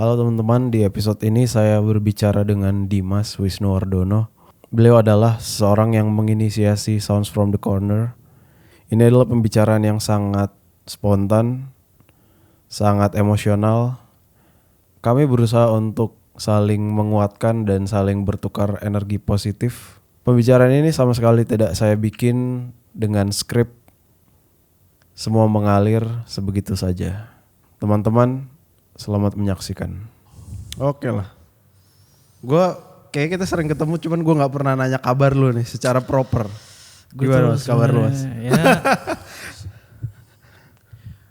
Halo teman-teman, di episode ini saya berbicara dengan Dimas Wisnuwardono. Beliau adalah seorang yang menginisiasi Sounds from the Corner. Ini adalah pembicaraan yang sangat spontan, sangat emosional. Kami berusaha untuk saling menguatkan dan saling bertukar energi positif. Pembicaraan ini sama sekali tidak saya bikin dengan skrip. Semua mengalir sebegitu saja. Teman-teman, selamat menyaksikan. Oke lah. Kayak kita sering ketemu, cuman gue nggak pernah nanya kabar lu nih secara proper. Gimana mas kabar lu mas? Ya,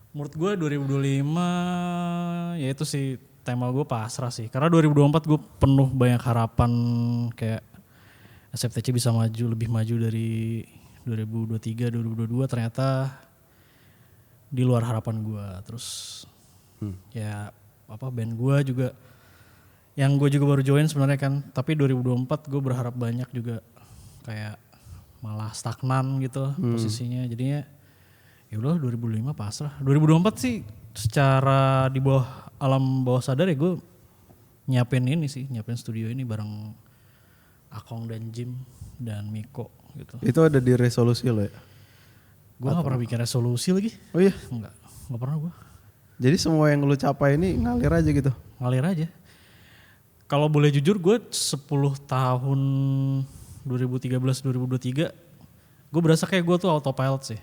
menurut gue 2025 ya itu sih tema gue pasrah sih. Karena 2024 gue penuh banyak harapan kayak SFTC bisa lebih maju dari 2023, 2022 ternyata di luar harapan gue. Terus ya band gue juga yang gue juga baru join sebenarnya kan, tapi 2024 gue berharap banyak juga kayak malah stagnan gitu posisinya, jadinya ya udah 2005 pasrah. 2024 sih secara di bawah alam bawah sadar ya gue nyiapin studio ini bareng Akong dan Jim dan Miko gitu. Itu ada di resolusi lo ya? Gue nggak pernah bikin resolusi lagi. Oh iya? Nggak pernah gue. Jadi semua yang lu capai ini ngalir aja gitu? Ngalir aja. Kalau boleh jujur gue 10 tahun 2013-2023 gue berasa kayak gue tuh autopilot sih.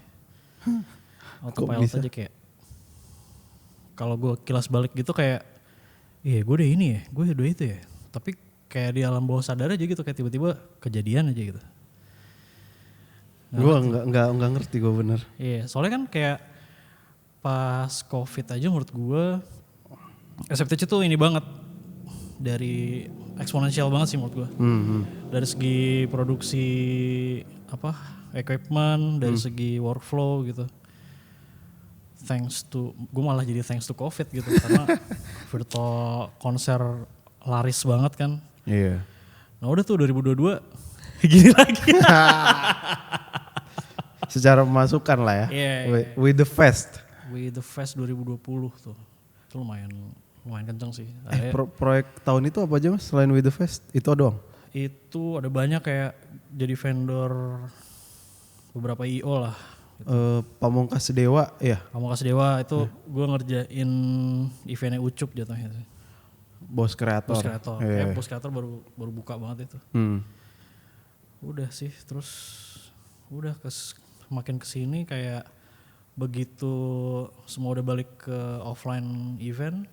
Autopilot aja kayak. Kalau gue kilas balik gitu kayak, iya gue udah ini ya, gue udah itu ya. Tapi kayak di alam bawah sadar aja gitu, kayak tiba-tiba kejadian aja gitu. Gue nggak ngerti gue bener. Iya, soalnya kan kayak pas COVID aja menurut gue SFTC tuh ini banget. Dari eksponensial banget sih menurut gue. Dari segi produksi equipment, dari segi workflow gitu. Gue malah jadi thanks to COVID gitu karena virtual konser laris banget kan. Iya. Nah udah tuh 2022 gini lagi. Secara pemasukan lah ya. Yeah. With the fest. With the fest 2020 tuh. Itu lumayan kenceng sih. Proyek tahun itu apa aja mas selain With the Fest? Itu doang? Itu ada banyak kayak jadi vendor beberapa IO lah. Gitu. Pamungkas Dewa ya? Pamungkas Dewa itu gue ngerjain eventnya Ucup jatuhnya. Bos kreator. Yeah. Bos kreator baru buka banget itu. Udah sih terus udah makin kesini kayak begitu semua udah balik ke offline event.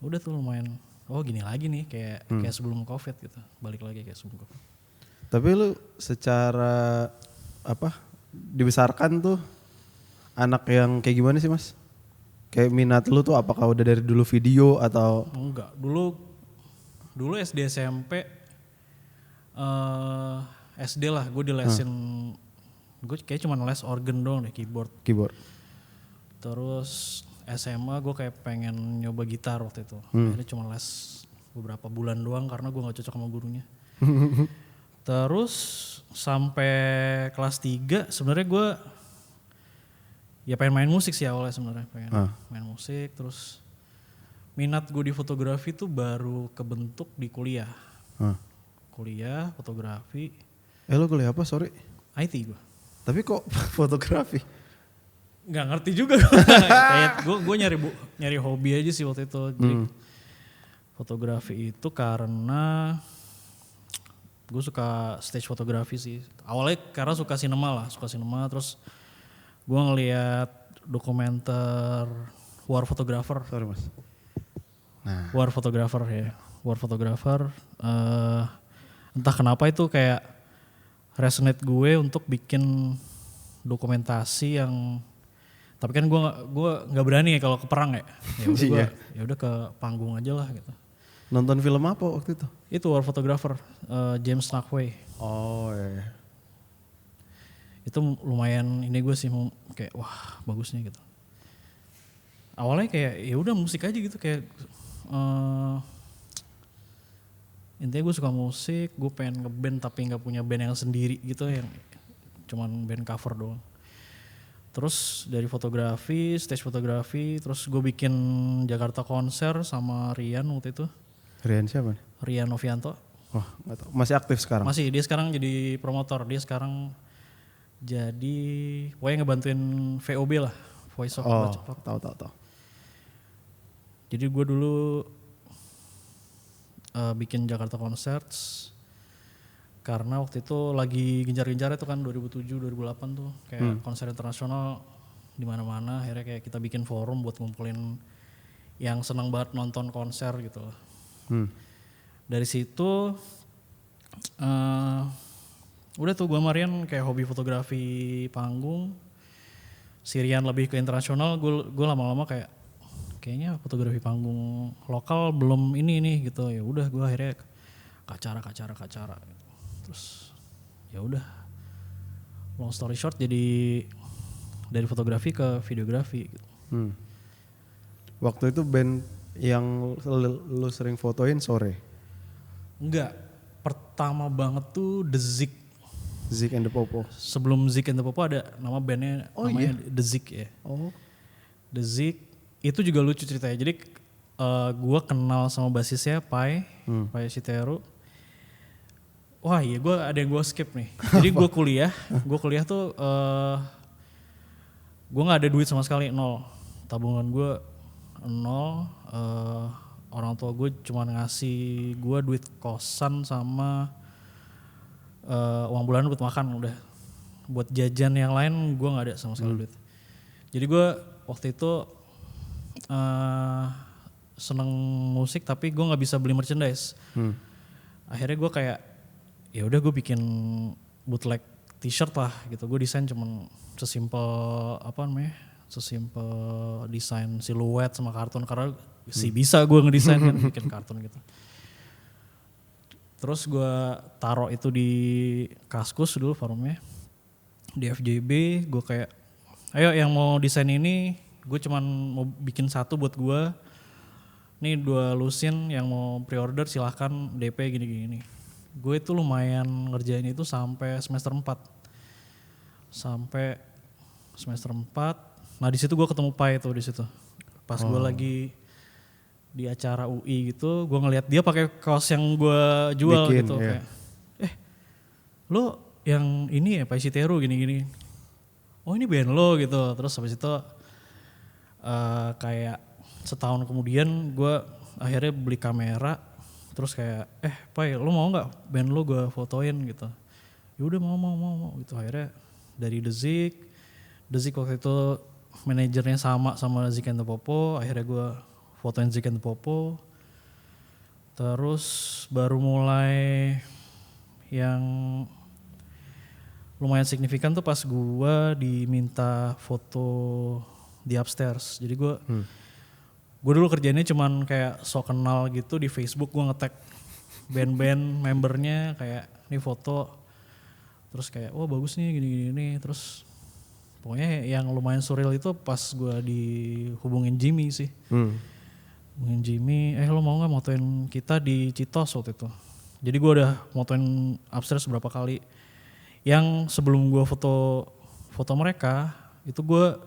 Udah tuh lumayan, gini lagi nih kayak sebelum COVID gitu, balik lagi kayak sebelum COVID. Tapi lu secara dibesarkan tuh anak yang kayak gimana sih mas? Kayak minat lu tuh apakah udah dari dulu video atau? Enggak, dulu SD SMP, SD lah gue dilesin, gue kayak cuma les organ doang deh, keyboard. Terus SMA gue kayak pengen nyoba gitar waktu itu. Akhirnya cuma les beberapa bulan doang karena gue gak cocok sama gurunya. Terus sampai kelas 3 sebenarnya gue ya pengen main musik sih awalnya sebenarnya. Pengen main musik, terus minat gue di fotografi tuh baru kebentuk di kuliah. Kuliah fotografi. Lo kuliah apa sorry? IT gue. Tapi kok fotografi? Nggak ngerti juga gue nyari hobi aja sih waktu itu. Jadi fotografi itu karena gue suka stage fotografi sih. Awalnya karena suka sinema terus gue ngeliat dokumenter War Photographer. Sorry mas. Nah. War Photographer. Entah kenapa itu kayak resonate gue untuk bikin dokumentasi yang, tapi kan gue nggak berani ya kalau ke perang ya. Ya udah ke panggung aja lah gitu. Nonton film apa waktu itu? Itu War Photographer, James Nakway. Oh iya. Itu lumayan ini gue sih kayak wah bagus nih gitu. Awalnya kayak ya udah musik aja gitu kayak intinya gue suka musik, gue pengen ngeband tapi nggak punya band yang sendiri gitu yang cuman band cover doang. Terus dari fotografi, stage fotografi, terus gue bikin Jakarta konser sama Rian waktu itu. Rian siapa nih? Rian Novianto. Oh nggak tahu. Masih aktif sekarang? Masih, dia sekarang jadi promotor. Dia sekarang jadi pokoknya ngebantuin VOB lah, Voice of Bacoplok. Tahu. Jadi gue dulu bikin Jakarta Concerts karena waktu itu lagi gencar-gencar itu kan 2007 2008 tuh kayak konser internasional di mana-mana. Akhirnya kayak kita bikin forum buat ngumpulin yang senang banget nonton konser gitu. Dari situ udah tuh gue Marian kayak hobi fotografi panggung. Sirian lebih ke internasional, gue lama-lama kayaknya fotografi panggung lokal belum ini gitu. Ya udah gue akhirnya ke acara. Terus ya udah, long story short, jadi dari fotografi ke videografi gitu. Waktu itu band yang lu sering fotoin Sore? Enggak, pertama banget tuh The Zik. Zik and the Popo. Sebelum Zik and the Popo ada nama bandnya namanya The Zik ya. The Zik itu juga lucu ceritanya. Jadi gue kenal sama basisnya Pai Siteru. Wah iya, ada yang gue skip nih. Jadi gue kuliah tuh gue nggak ada duit sama sekali, 0. Tabungan gue 0. Orang tua gue cuma ngasih gue duit kosan sama uang bulanan buat makan udah. Buat jajan yang lain gue nggak ada sama sekali duit. Jadi gue waktu itu seneng musik tapi gue nggak bisa beli merchandise. Akhirnya gue kayak ya udah gue bikin bootleg t-shirt lah gitu. Gue desain cuman sesimpel desain siluet sama kartun karena bisa gue ngedesain kan bikin kartun gitu. Terus gue taruh itu di Kaskus dulu forumnya di FJB. Gue kayak ayo yang mau desain ini, gue cuman mau bikin satu buat gue. Nih 2 lusin, yang mau pre-order silahkan DP gini-gini. Gue itu lumayan ngerjain itu sampai semester 4. Nah di situ gue ketemu Pai tuh di situ. Pas gue lagi di acara UI gitu, gue ngelihat dia pakai kaos yang gue jual gitu. Kayak, lo yang ini ya Pai Siteru gini-gini. Oh ini band lo gitu. Terus habis itu kayak setahun kemudian gue akhirnya beli kamera. Terus kayak Pai lo mau gak band lo gue fotoin gitu. Ya udah mau gitu. Akhirnya dari The Zik waktu itu manajernya sama Zik and the Popo. Akhirnya gue fotoin Zik and the Popo. Terus baru mulai yang lumayan signifikan tuh pas gue diminta foto di upstairs. Jadi gue dulu kerjanya cuman kayak sok kenal gitu di Facebook. Gue nge-tag band-band membernya kayak ini foto. Terus kayak wah bagus nih gini-gini. Terus pokoknya yang lumayan surreal itu pas gue dihubungin Jimmy sih. Hubungin Jimmy, lo mau gak motoin kita di Citos waktu itu. Jadi gue udah motoin upstairs beberapa kali. Yang sebelum gue foto mereka, itu gue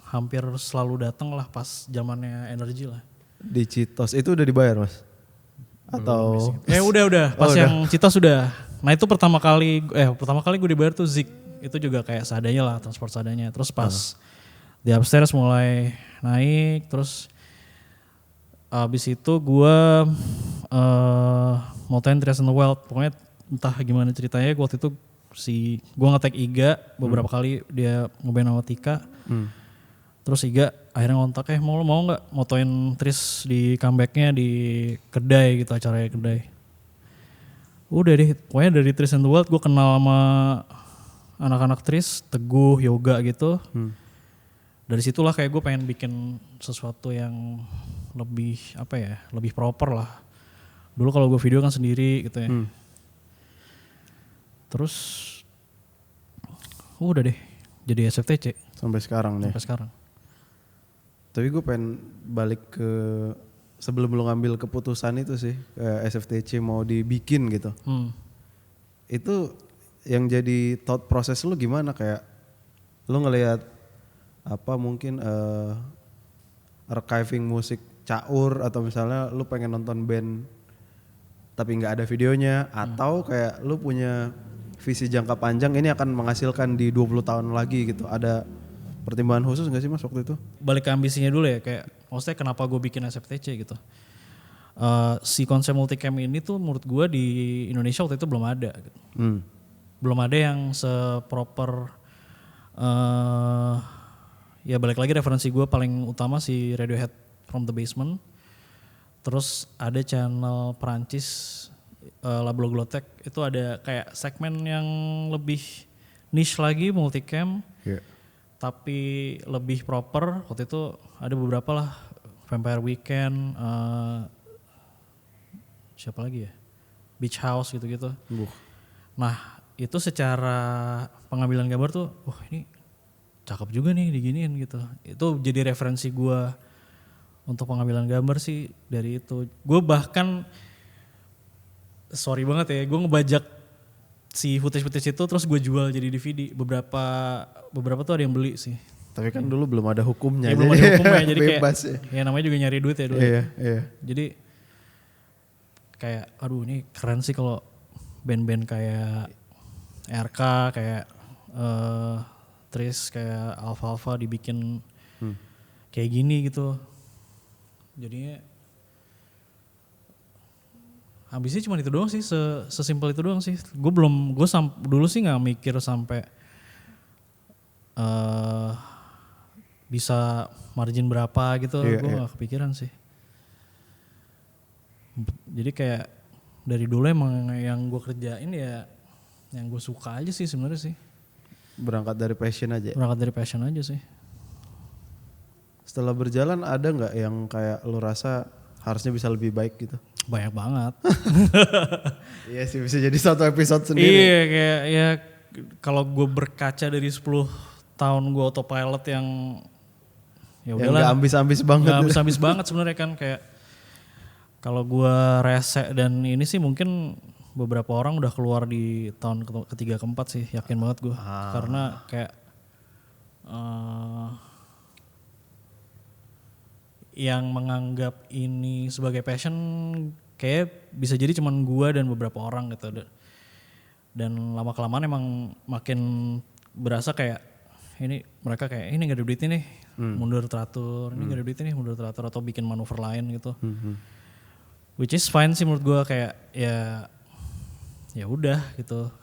hampir selalu datang lah pas zamannya Energy lah. Di Citos, itu udah dibayar mas? Atau? Udah. Pas yang Citos udah. Nah itu pertama kali gue dibayar tuh Zik. Itu juga kayak seadanya lah, transport seadanya. Terus pas di upstairs mulai naik, terus abis itu gue motoin Trace in the Wild. Pokoknya entah gimana ceritanya, waktu itu gue nge-tag Iga beberapa kali, dia ngeband sama Tika. Terus Iga akhirnya ngontak, mau gak motoin Tris di comebacknya di Kedai gitu, acaranya Kedai. Udah deh, pokoknya dari Trace in the Wild gue kenal sama anak-anak Tris, Teguh, Yoga gitu. Dari situlah kayak gue pengen bikin sesuatu yang lebih lebih proper lah. Dulu kalau gue video kan sendiri gitu ya. Terus udah deh jadi SFTC. Sampai sekarang nih. Sampai sekarang. Tapi gue pengen balik ke sebelum lu ngambil keputusan itu sih, ke SFTC mau dibikin gitu. Itu yang jadi thought process lu gimana, kayak lu ngelihat apa mungkin archiving musik caur, atau misalnya lu pengen nonton band tapi nggak ada videonya, atau kayak lu punya visi jangka panjang ini akan menghasilkan di 20 tahun lagi gitu. Ada pertimbangan khusus nggak sih Mas waktu itu? Balik ke ambisinya dulu ya, kayak maksudnya kenapa gue bikin SFTC gitu. Si konsep multicam ini tuh menurut gue di Indonesia waktu itu belum ada gitu. Belum ada yang seproper ya balik lagi referensi gue paling utama si Radiohead From the Basement. Terus ada channel Perancis Lablo Glotek, itu ada kayak segmen yang lebih niche lagi multicam. Tapi lebih proper. Waktu itu ada beberapa lah, Vampire Weekend, siapa lagi ya, Beach House gitu-gitu. Nah itu secara pengambilan gambar tuh, wah ini cakep juga nih diginiin gitu. Itu jadi referensi gue untuk pengambilan gambar sih dari itu. Gue bahkan, sorry banget ya, gue ngebajak si footage itu terus gue jual jadi DVD. Beberapa tuh ada yang beli sih. Tapi kan dulu belum ada hukumnya. Ya, belum ada hukumnya, jadi bebas kayak, ya. ya namanya juga nyari duit ya dulu. Iya. Jadi kayak aduh ini keren sih kalau band-band kayak RK, kayak Tris, kayak Alpha dibikin kayak gini gitu. Jadinya ambisnya cuma itu doang sih, sesimpel itu doang sih. Gue dulu sih nggak mikir sampai bisa margin berapa gitu. Gue nggak kepikiran sih. Jadi kayak dari dulu emang yang gue kerjain ya yang gue suka aja sih sebenarnya sih. Berangkat dari passion aja sih. Setelah berjalan ada nggak yang kayak lu rasa harusnya bisa lebih baik gitu? Banyak banget. Iya sih, bisa jadi satu episode sendiri. Iya, kayak ya kalau gue berkaca dari 10 tahun gue autopilot yang ya udahlah. Yang gak ambis-ambis banget. Gak ambis-ambis banget sebenarnya kan, kayak kalau gue rese dan ini sih mungkin beberapa orang udah keluar di tahun ketiga keempat sih, yakin banget gue. Karena kayak yang menganggap ini sebagai passion kayak bisa jadi cuman gue dan beberapa orang gitu. Dan lama kelamaan emang makin berasa kayak ini mereka kayak ini gak ada duitnya nih, mundur teratur, ini gak ada duitnya nih, mundur teratur, atau bikin manuver lain gitu. Which is fine sih menurut gue, kayak ya udah gitu.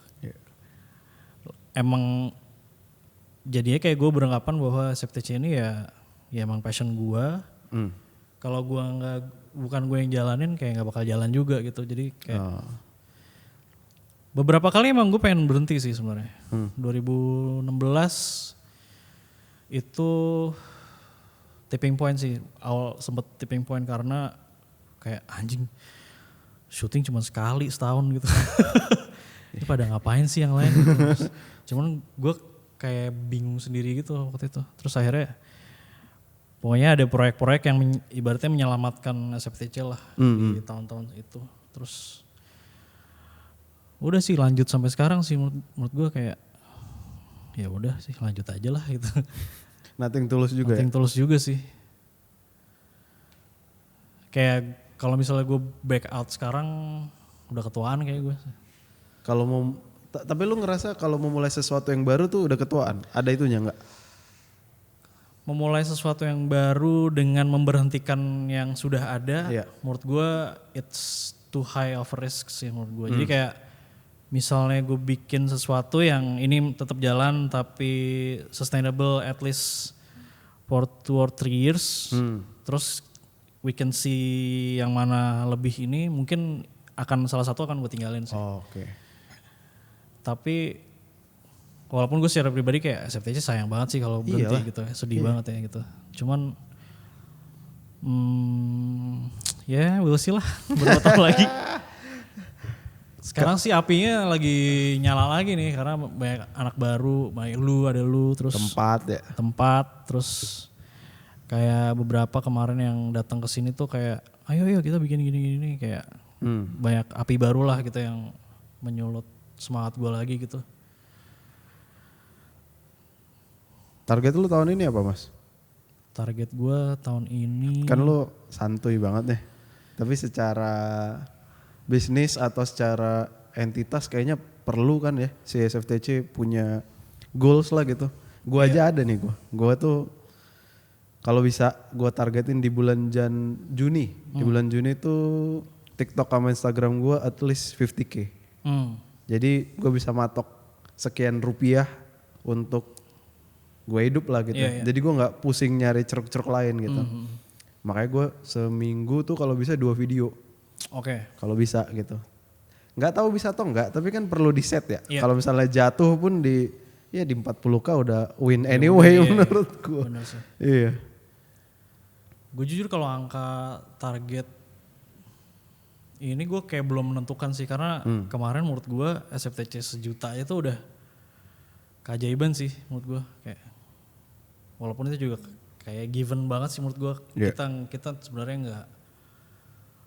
Emang jadinya kayak gue beranggapan bahwa SFTC ini ya emang passion gue. Kalau gue bukan gue yang jalanin, kayak nggak bakal jalan juga gitu. Jadi kayak beberapa kali emang gue pengen berhenti sih sebenarnya. 2016 itu tipping point sih, awal sempet tipping point karena kayak anjing syuting cuma sekali setahun gitu. Ini pada ngapain sih yang lain gitu. Cuman gue kayak bingung sendiri gitu waktu itu. Terus akhirnya pokoknya ada proyek-proyek yang ibaratnya menyelamatkan SFTC lah di tahun-tahun itu. Terus udah sih lanjut sampai sekarang sih, menurut gue kayak ya udah sih lanjut aja lah gitu. Nothing tulus juga. Nothing tulus juga sih. Kayak kalau misalnya gue back out sekarang udah ketuaan kayak gue. Kalau mau, tapi lu ngerasa kalau mau mulai sesuatu yang baru tuh udah ketuaan? Ada itunya nggak? Memulai sesuatu yang baru dengan memberhentikan yang sudah ada, menurut gue it's too high of risk sih menurut gue. Jadi kayak misalnya gue bikin sesuatu yang ini tetap jalan tapi sustainable at least for 2 or 3 years, terus we can see yang mana lebih ini, mungkin akan salah satu akan gue tinggalin sih. Oke. Tapi walaupun gue secara pribadi kayak SFTC sayang banget sih kalau berhenti gitu, sedih banget ya gitu. Cuman ya we'll see lah berapa tahun lagi. Sekarang sih apinya lagi nyala lagi nih karena banyak anak baru, banyak ada lu terus tempat terus kayak beberapa kemarin yang datang ke sini tuh kayak ayo kita bikin gini kayak banyak api baru lah gitu yang menyulut semangat gue lagi gitu. Target lu tahun ini apa Mas? Target gue tahun ini. Kan lu santuy banget nih. Tapi secara bisnis atau secara entitas kayaknya perlu kan ya si SFTC punya goals lah gitu. Gua aja ada nih gua tuh kalau bisa gua targetin di bulan Juni. Di bulan Juni tuh TikTok sama Instagram gua at least 50k. Jadi gua bisa matok sekian rupiah untuk gue hidup lah gitu. Jadi gue nggak pusing nyari ceruk-ceruk lain gitu. Makanya gue seminggu tuh kalau bisa 2 video. Oke. Kalau bisa gitu. Nggak tahu bisa atau enggak, tapi kan perlu di set ya. Iya. Kalau misalnya jatuh pun di 40k udah win anyway menurut gue. Bener sih. Iya. Gue jujur kalau angka target ini gue kayak belum menentukan sih karena kemarin menurut gue SFTC 1 juta itu udah keajaiban sih menurut gue, kayak walaupun itu juga kayak given banget sih menurut gue. Kita sebenarnya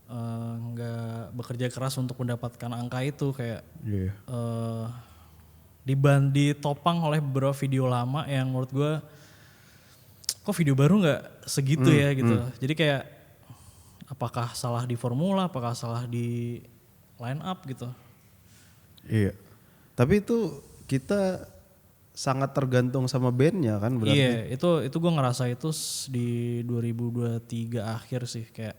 nggak bekerja keras untuk mendapatkan angka itu, kayak ditopang oleh beberapa video lama yang menurut gue kok video baru nggak segitu ya gitu. Jadi kayak apakah salah di formula, apakah salah di line up gitu. Iya. Tapi itu kita sangat tergantung sama bandnya kan berarti. Iya, itu gue ngerasa itu di 2023 akhir sih, kayak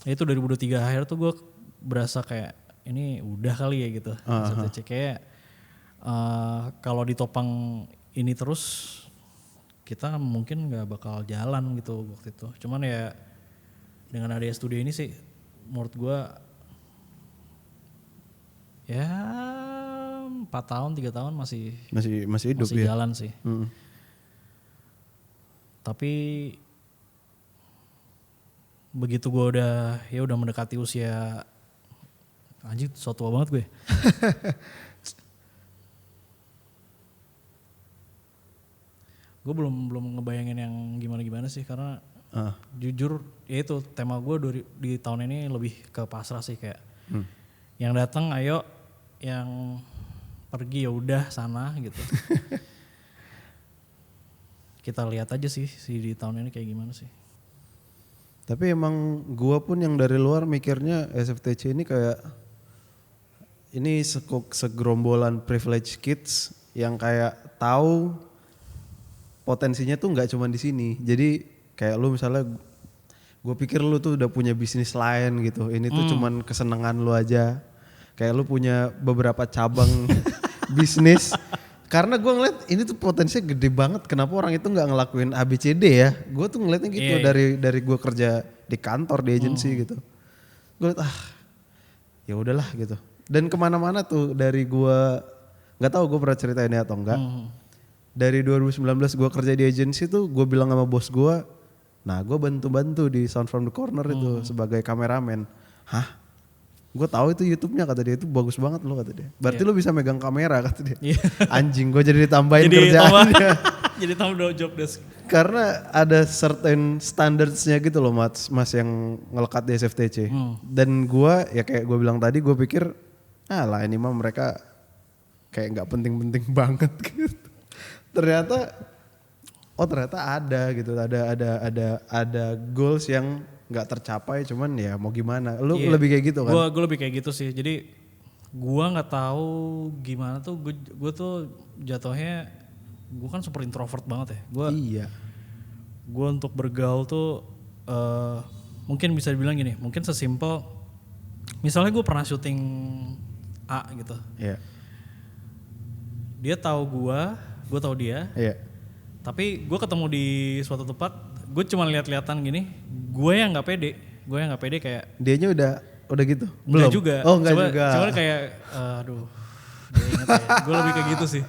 itu 2023 akhir tuh gue berasa kayak ini udah kali ya gitu. SFTC kayak kalau ditopang ini terus kita mungkin nggak bakal jalan gitu waktu itu. Cuman ya dengan adanya studio ini sih menurut gue ya 4 tahun 3 tahun masih hidup masih ya. jalan sih. Tapi begitu gue udah mendekati usia, anjir so tua banget gue. Gue belum ngebayangin yang gimana sih karena jujur ya itu tema gue di tahun ini lebih ke pasrah sih, kayak yang datang ayo, yang pergi ya udah sana gitu. Kita lihat aja sih di tahun ini kayak gimana sih. Tapi emang gua pun yang dari luar mikirnya SFTC ini kayak ini segerombolan privileged kids yang kayak tahu potensinya tuh nggak cuma di sini. Jadi kayak lu misalnya gue pikir lu tuh udah punya bisnis lain gitu. Ini tuh cuman kesenangan lu aja. Kayak lu punya beberapa cabang bisnis. Karena gue ngeliat ini tuh potensinya gede banget. Kenapa orang itu nggak ngelakuin ABCD ya? Gue tuh ngeliatnya gitu dari gue kerja di kantor di agensi gitu. Gue liat ya udahlah gitu. Dan kemana-mana tuh dari gue nggak tahu gue pernah cerita ini atau enggak. Dari 2019 gue kerja di agensi tuh gue bilang sama bos gue, nah gue bantu-bantu di Sound from the Corner itu sebagai kameramen. Hah? Gue tahu itu YouTube-nya kata dia, itu bagus banget lo kata dia. Berarti lo bisa megang kamera kata dia. Anjing gue jadi ditambahin kerjaannya. Jadi tambah job desk. Karena ada certain standards-nya gitu loh mas yang ngelekat di SFTC. Dan gue ya kayak gue bilang tadi, gue pikir lah ini mah mereka kayak nggak penting-penting banget gitu. Ternyata ada gitu, ada goals yang nggak tercapai, cuman ya mau gimana, lu lebih kayak gitu kan? Gue lebih kayak gitu sih, jadi gue nggak tahu gimana tuh, gue tuh jatuhnya, gue kan super introvert banget ya, gue untuk bergaul tuh mungkin bisa dibilang gini, mungkin sesimpel, misalnya gue pernah syuting A gitu, dia tahu gue tahu dia, tapi gue ketemu di suatu tempat, gue cuma lihat-lihatan gini, gue yang nggak pede kayak. Dianya udah gitu? Belum juga. Oh enggak juga. Cuman kayak, aduh, dia inget ya. Gue lebih kayak gitu sih.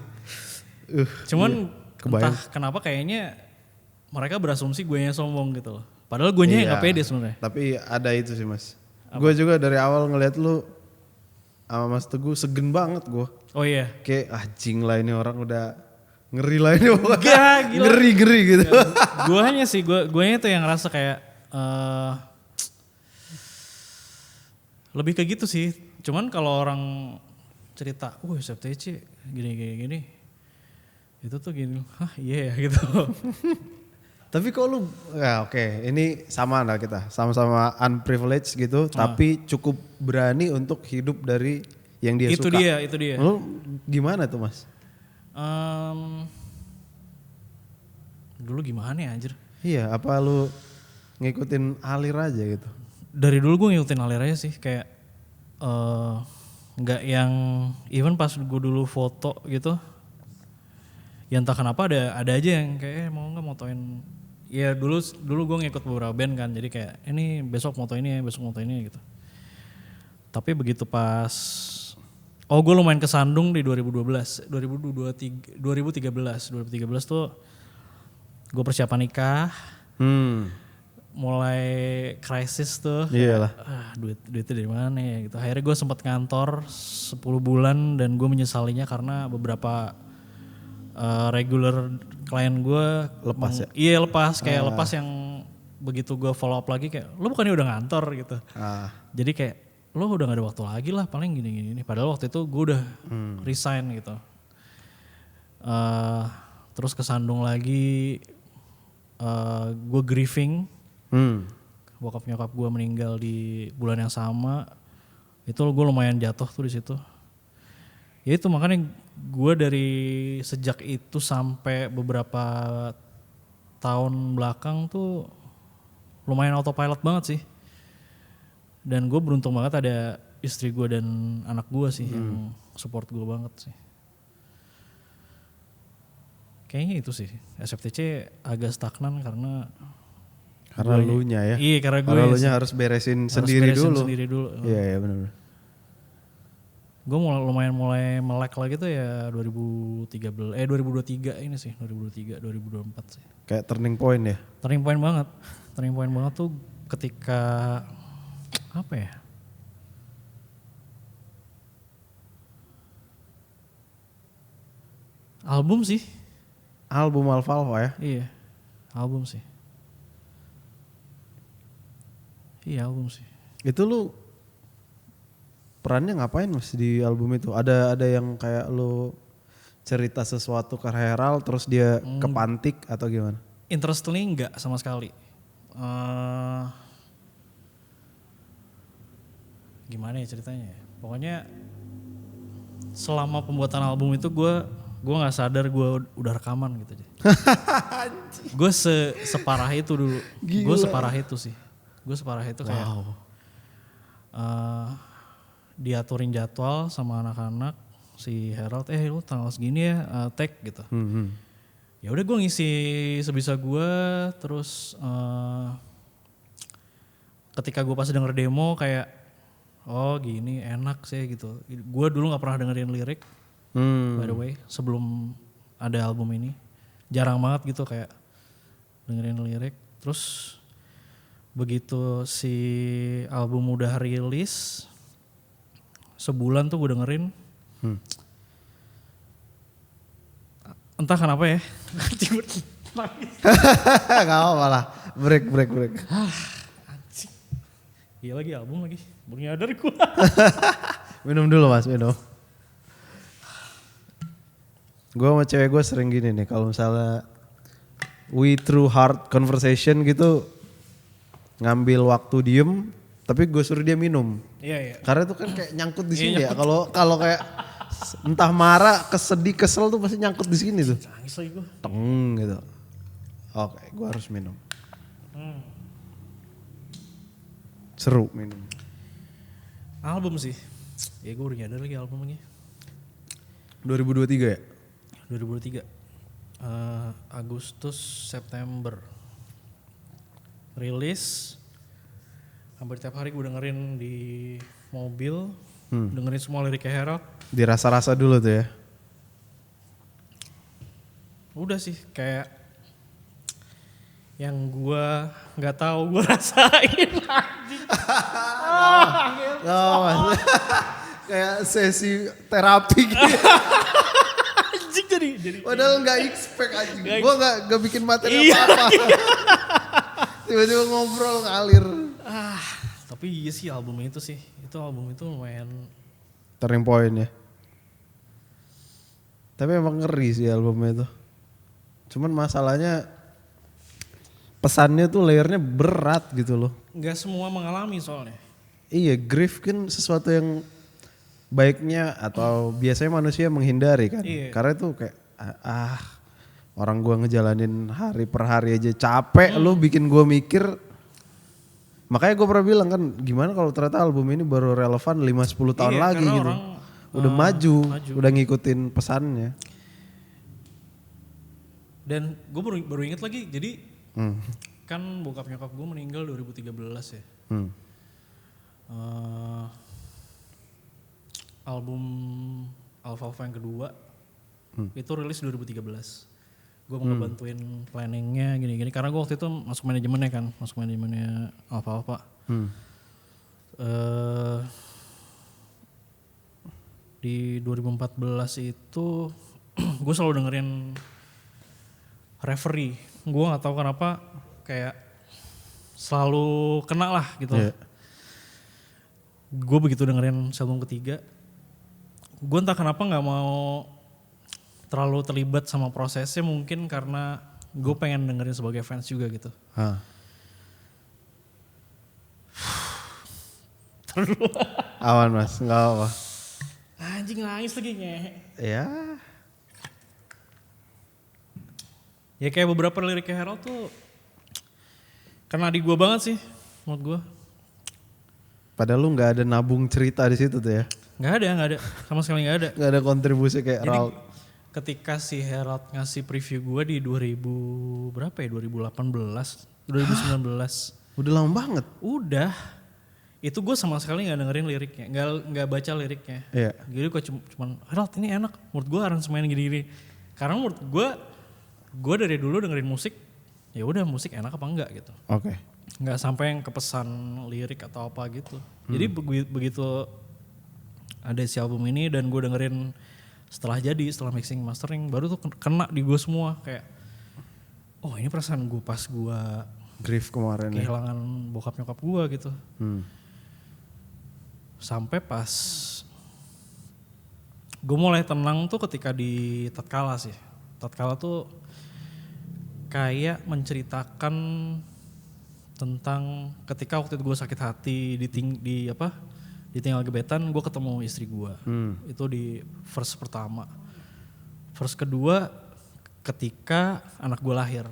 Cuman entah kenapa kayaknya mereka berasumsi gue yang sombong gitu loh. Padahal gue nya nggak pede sebenarnya. Tapi ada itu sih mas. Gue juga dari awal ngeliat lu sama Mas Teguh segen banget gue. Oh iya. Kayak anjing lah ini orang udah ngeri lah ini. Gila. Ngeri gitu. Gue hanya sih, gue tuh yang ngerasa kayak lebih kayak gitu sih. Cuman kalau orang cerita, SFTC gini. Itu tuh gini, hah iya ya gitu. Tapi kok lu, ya oke, ini sama lah kita, sama-sama unprivileged gitu, tapi cukup berani untuk hidup dari yang dia Itu suka. itu dia. Lu gimana tuh Mas? Dulu gimana ya anjir? Iya, apa lu ngikutin alir aja gitu? Dari dulu gue ngikutin alir aja sih, kayak nggak yang even pas gue dulu foto gitu, ya entah kenapa ada aja yang kayak mau nggak motoin. Ya dulu gue ngikut beberapa band kan, jadi kayak ini besok moto ini ya, besok moto ini gitu. Tapi begitu pas, gue lumayan kesandung di 2013 tuh gue persiapan nikah. Mulai krisis tuh. Iyalah. Duitnya dari mana ya gitu. Akhirnya gue sempat ngantor 10 bulan dan gue menyesalinya karena beberapa regular klien gue Lepas ya? Iya lepas, kayak lepas yang begitu gue follow up lagi kayak lu bukannya udah ngantor gitu. Jadi kayak lu udah gak ada waktu lagi lah paling gini. Padahal waktu itu gue udah resign gitu. Terus kesandung lagi, gue grieving. Bokap nyokap gue meninggal di bulan yang sama. Itu gue lumayan jatuh tuh di situ. Ya itu makanya gue dari sejak itu sampai beberapa tahun belakang tuh lumayan autopilot banget sih. Dan gue beruntung banget ada istri gue dan anak gue sih yang support gue banget sih. Kayaknya itu sih, SFTC agak stagnan karena elunya ya? Iya karena gue elunya harus beresin sendiri dulu. Iya benar. Gue lumayan mulai melek lagi tuh ya 2023 ini sih, 2024 sih. Kayak turning point ya? Turning point banget tuh ketika apa ya? Album sih. Album Alfalfa ya? Iya, album sih. Iya album sih. Itu lu perannya ngapain Mas di album itu? Ada yang kayak lu cerita sesuatu ke Herald terus dia kepantik atau gimana? Interestingly enggak sama sekali. Gimana ya ceritanya ya? Pokoknya selama pembuatan album itu gue nggak sadar gue udah rekaman gitu. Gue separah itu dulu. Gue separah itu sih. Gue separah itu kayak diaturin jadwal sama anak-anak si Herald. Lu tanggal segini ya tag gitu. Ya udah gue ngisi sebisa gue. Terus ketika gue pas denger demo kayak gini enak sih gitu. Gue dulu nggak pernah dengerin lirik. By the way, sebelum ada album ini jarang banget gitu kayak dengerin lirik. Terus begitu si album udah rilis, sebulan tuh gue dengerin. Entah kenapa ya. Gak apa lah, break. Anjing. Iya lagi album lagi, baru nyadar gue. Minum dulu Mas, minum. Gue sama cewek gue sering gini nih, kalau misalnya we through hard conversation gitu, ngambil waktu diem, tapi gue suruh dia minum. Iya. Karena itu kan kayak nyangkut di sini ya. Kalau kayak entah marah, kesedih, kesel tuh pasti nyangkut di sini tuh. Nangis lagi gue. Teng gitu. Oke, gue harus minum. Seru minum. Album sih. Ya gue udah nyadar lagi albumnya. 2023 ya? 2023 Agustus September rilis. Hampir tiap hari gue dengerin di mobil, dengerin semua liriknya Herald. Dirasa-rasa dulu tuh ya? Udah sih kayak yang gue nggak tahu gue rasain anjing. Mas. Kayak sesi terapi gitu. Anjing jadi. Padahal nggak expect anjing. Gue nggak bikin materi apa-apa. Tiba-tiba ngobrol ngalir. Tapi iya sih album itu sih. Itu album itu lumayan turning point ya. Tapi emang ngeri sih albumnya itu. Cuman masalahnya pesannya tuh layernya berat gitu loh. Nggak semua mengalami soalnya. Iya, grief kan sesuatu yang baiknya atau biasanya manusia menghindari kan. Iya. Karena itu kayak orang gua ngejalanin hari per hari aja capek, lu bikin gua mikir. Makanya gue pernah bilang kan, gimana kalau ternyata album ini baru relevan 5-10 tahun Iya, lagi karena gitu. orang, Udah maju, maju. udah ngikutin pesannya. Dan gue baru inget lagi, jadi kan bokap nyokap gue meninggal 2013 ya. Album Alfalfa yang kedua itu rilis 2013. Gue mau ngebantuin planningnya gini-gini karena gue waktu itu masuk manajemennya Alfalfa. Di 2014 itu gue selalu dengerin Reverie. Gue nggak tahu kenapa kayak selalu kena lah gitu. Yeah. Gue begitu dengerin album ketiga, gue entah kenapa nggak mau terlalu terlibat sama prosesnya, mungkin karena gue pengen dengerin sebagai fans juga gitu. Awan mas, nggak apa. Anjing nangis lagi ngehe. Ya. Ya kayak beberapa liriknya Herald tuh kena di gue banget sih menurut gue. Padahal lu nggak ada nabung cerita di situ tuh ya. Nggak ada, sama sekali nggak ada. Nggak ada kontribusi kayak Jadi Raul. ketika si Herald ngasih preview gue di 2000 berapa ya, 2018, 2019. Udah lama banget. Udah. Itu gue sama sekali nggak dengerin liriknya, nggak baca liriknya. Iya. Jadi gue cuman Herald ini enak, menurut gue aransemen gini-gini. Karena menurut gue dari dulu dengerin musik, ya udah musik enak apa enggak gitu. Oke. Nggak sampai yang kepesan lirik atau apa gitu. Jadi begitu ada si album ini dan gue dengerin setelah mixing mastering, baru tuh kena di gue semua kayak, oh ini perasaan gue pas gue Grief kemarin ya. kehilangan bokap nyokap gue gitu. Sampai pas gue mulai tenang tuh ketika di Tatkala sih. Tatkala tuh kayak menceritakan tentang ketika waktu itu gue sakit hati ditinggal gebetan, gue ketemu istri gue. Itu di verse pertama. Verse kedua ketika anak gue lahir.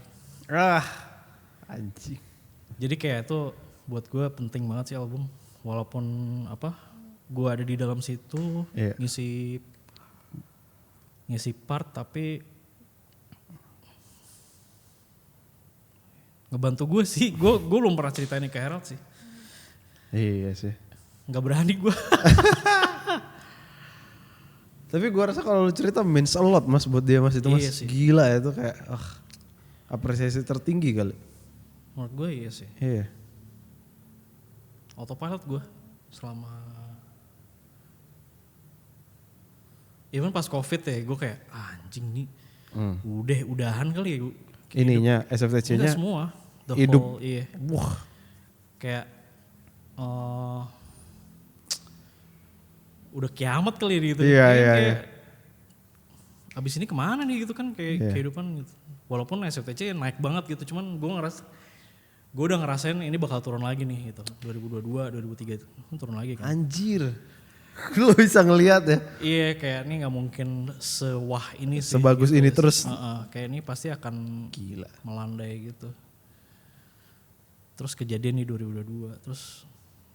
Anjing. Jadi kayak itu buat gue penting banget sih album. Walaupun gue ada di dalam situ, Iya. ngisi part, tapi ngebantu gue sih. Gue belum pernah ceritain ini ke Herald sih. Iya sih. Nggak berani gue. Tapi gue rasa kalau lu cerita means a lot mas buat dia mas itu mas. Iya sih. Gila ya itu kayak apresiasi tertinggi kali. Menurut gue iya sih. Iya. Autopilot gue selama even pas COVID ya, gue kayak anjing nih udahan kali ya. Ininya SFTC-nya Enggak semua. The hidup. whole, iya. Wah. Kayak udah kiamat kali ya gitu. Iya, Kayak- iya, kayak, abis ini kemana nih gitu kan kayak Iya. kehidupan gitu. Walaupun SFTC naik banget gitu, cuman gue udah ngerasain ini bakal turun lagi nih gitu. 2022, 2003 itu turun lagi kan. Anjir. Lu bisa ngelihat ya. Iya kayak ini nggak mungkin sewah ini sih. Sebagus gitu. ini terus. Kayak ini pasti akan Gila. melandai gitu. Terus kejadian di 2022. Terus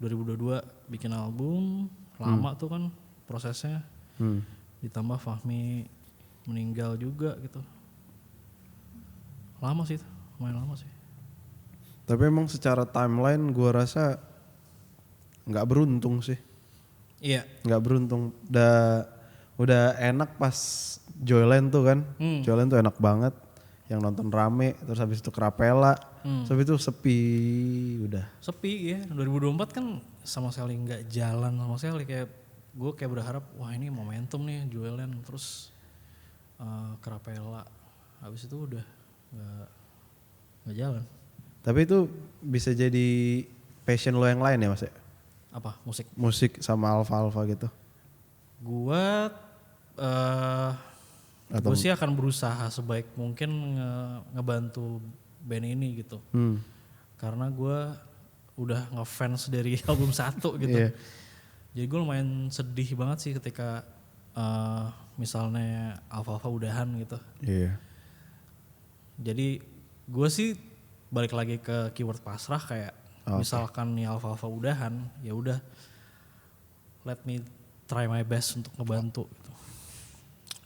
2022 bikin album, lama tuh kan prosesnya. Ditambah Fahmi meninggal juga gitu. Lama sih itu, lumayan lama sih. Tapi emang secara timeline gua rasa nggak beruntung sih. Iya. Nggak beruntung. Udah enak pas Joyland tuh kan. Joyland tuh enak banget. Yang nonton rame. Terus habis itu Kerapela. Terus habis itu sepi. Udah. Sepi ya, 2024 kan sama sekali nggak jalan sama sekali. Kayak gue kayak berharap wah ini momentum nih Joyland terus Kerapela. Habis itu udah nggak jalan. Tapi itu bisa jadi passion lo yang lain ya mas ya? Apa musik? Musik sama alfa-alfa gitu. Gua Atau gue sih akan berusaha sebaik mungkin ngebantu band ini gitu. Karena gue udah ngefans dari album 1 gitu. Iya. Jadi gue lumayan sedih banget sih ketika misalnya Alfalfa udahan gitu. Iya. Jadi gue sih balik lagi ke keyword pasrah kayak misalkan nih Alfalfa udahan, ya udah let me try my best untuk ngebantu gitu.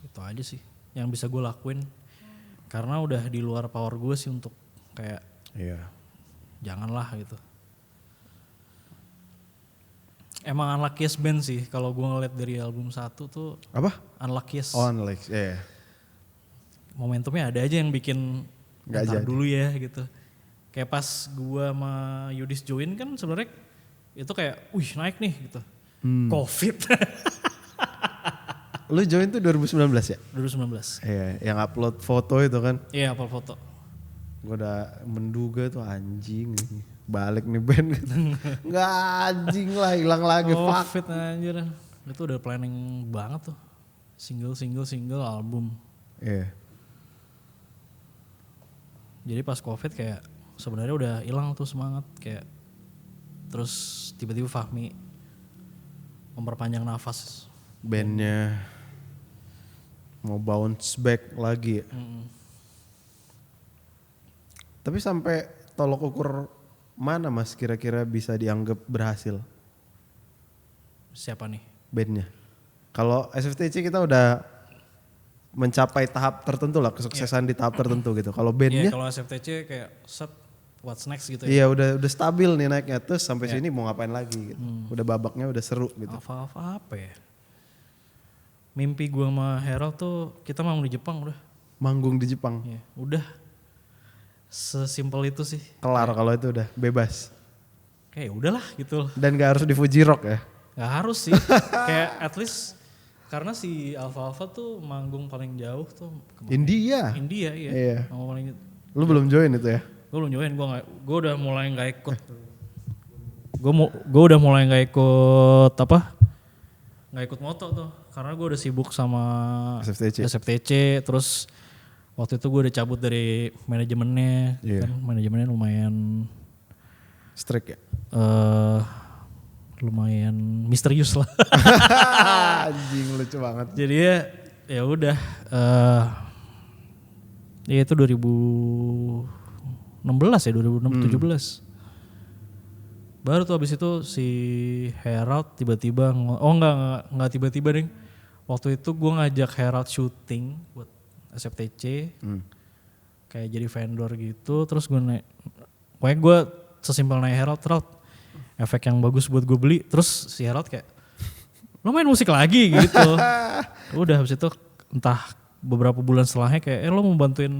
Itu aja sih yang bisa gue lakuin. Karena udah di luar power gue sih untuk kayak janganlah gitu. Emang unluckiest band sih kalau gue ngeliat dari album 1 tuh. Apa? Unluckiest. Unlucky, iya. Momentumnya ada aja yang bikin Nggak ntar jadi. dulu ya gitu. Kayak pas gue sama Yudis join kan sebenarnya itu kayak naik nih gitu. Covid. Lu join tuh 2019 ya? 2019. Iya, yang upload foto itu kan. Iya, upload foto. Gue udah menduga tuh anjing nih. Balik nih band gitu. Nggak anjing lah, hilang lagi. Fuck. Covid anjir. Itu udah planning banget tuh. Single album. Iya. Jadi pas Covid kayak sebenarnya udah hilang tuh semangat kayak. Terus tiba-tiba Fahmi memperpanjang nafas. Bandnya mau bounce back lagi ya. Tapi sampai tolok ukur mana mas kira-kira bisa dianggap berhasil Siapa nih? bandnya? Kalau SFTC kita udah mencapai tahap tertentu lah, kesuksesan di tahap tertentu gitu. Kalau bandnya, Iya, kalau SFTC kayak set what's next gitu ya. iya udah stabil nih naiknya, terus sampai sini mau ngapain lagi gitu. Udah babaknya udah seru gitu. Alfa apa ya? Mimpi gue sama Harold tuh kita mau di Jepang udah. Manggung di Jepang, Ya, udah. Sesimpel itu sih. kelar kalau itu udah bebas. Kayak udahlah gitu. Dan gak harus di Fuji Rock ya. Gak harus sih. Kayak at least karena si Alfa tuh manggung paling jauh tuh kemana? India iya. Iya. Manggung paling. Lu belum join itu ya? Gue belum join, gue udah mulai nggak ikut. Gue udah mulai nggak ikut nggak ikut moto tuh, karena gue udah sibuk sama SFTC. Terus waktu itu gue udah cabut dari manajemennya, kan manajemennya lumayan strict ya. Lumayan misterius lah. Anjing lucu banget. Jadi ya udah, ya itu 2016 ya 2017. Baru tuh abis itu si Harold tiba-tiba, nggak tiba-tiba deh. Waktu itu gue ngajak Harold syuting buat SFTC, kayak jadi vendor gitu. Terus pokoknya gue sesimpel naik Harold, efek yang bagus buat gue beli. Terus si Harold kayak, lo main musik lagi gitu. Udah habis itu entah beberapa bulan setelahnya kayak, lo mau bantuin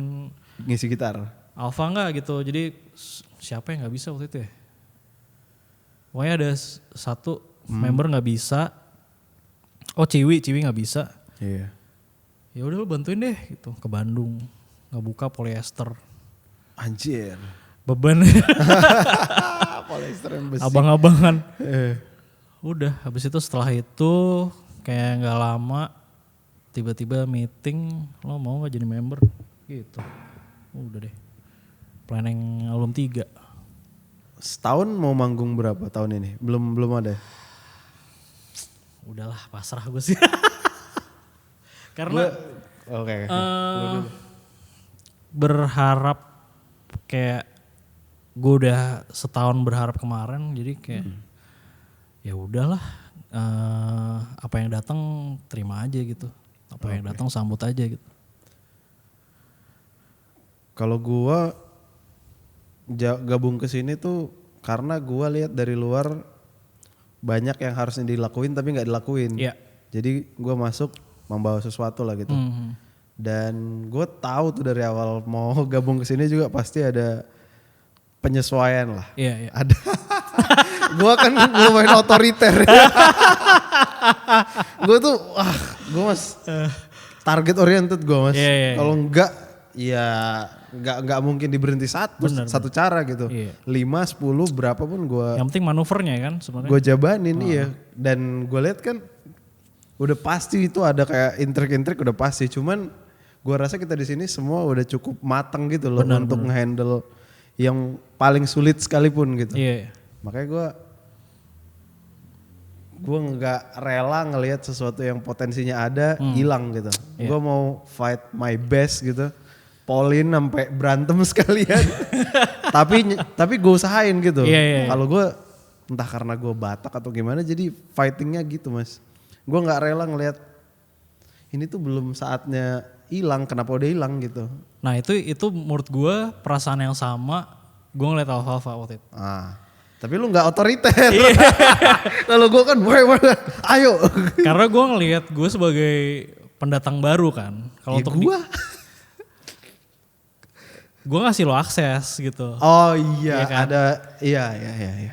ngisi gitar. Alfa nggak gitu. Jadi siapa yang nggak bisa waktu itu ya? Pokoknya ada satu member nggak bisa. Oh Ciwi nggak bisa. Iya. Ya udah lo bantuin deh gitu ke Bandung, ngebuka polyester. Anjir. Beban. Polyester yang besi. Abang-abangan. Udah habis itu setelah itu kayak nggak lama tiba-tiba meeting, lo mau nggak jadi member gitu. Udah deh. Planning album 3. Setahun mau manggung berapa tahun ini? Belum ada. Udahlah pasrah gue sih. Karena berharap kayak gue udah setahun berharap kemarin, jadi kayak ya udahlah, apa yang datang terima aja gitu, apa yang datang sambut aja gitu. Kalau gua gabung ke sini tuh karena gua lihat dari luar banyak yang harusnya dilakuin tapi nggak dilakuin. Iya. Jadi gua masuk membawa sesuatu lah gitu. Dan gue tahu tuh dari awal mau gabung ke sini juga pasti ada penyesuaian lah. Iya. Ada. Gue kan lumayan otoriter. Gue tuh gue mas target oriented gue mas. Kalau enggak ya nggak mungkin diberhenti satu cara gitu. 5, 10 berapapun gue. Yang penting manuvernya kan sebenarnya. Gue jabanin iya. Dan gue lihat kan udah pasti itu ada kayak intrik-intrik udah pasti. Cuman Gua rasa kita di sini semua udah cukup matang gitu loh untuk nge-handle yang paling sulit sekalipun gitu. Iya. Makanya gue nggak rela ngelihat sesuatu yang potensinya ada hilang gitu. Gue mau fight my best gitu. Polin sampai berantem sekalian. tapi gue usahain gitu. Kalau gue entah karena gue Batak atau gimana jadi fightingnya gitu mas. Gue nggak rela ngelihat ini tuh belum saatnya hilang, kenapa udah hilang gitu. Nah itu menurut gue perasaan yang sama gue ngeliat Alfalfa waktu itu. Tapi lu gak otoriter. Lalu gue kan ayo. Karena gue ngelihat gue sebagai pendatang baru kan. Kalau untuk gue ngasih lo akses gitu. Oh iya, kan? ada iya.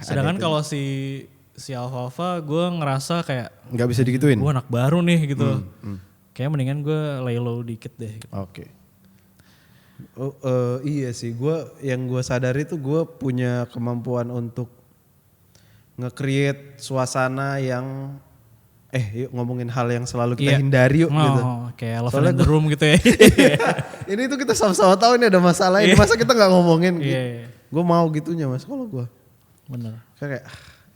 Sedangkan kalau si Alfalfa gue ngerasa kayak nggak bisa digituin. Gue anak baru nih gitu. Kayak mendingan gue lay low dikit deh. Gitu. Oke. Iya sih, yang gue sadari tuh gue punya kemampuan untuk nge-create suasana yang yuk ngomongin hal yang selalu kita hindari yuk gitu. Kayak elephant in the room gitu ya. Ini tuh kita sama-sama tahu ini ada masalah ini, masa kita nggak ngomongin gitu. Gue mau gitunya mas kalau gue. Bener. Kayak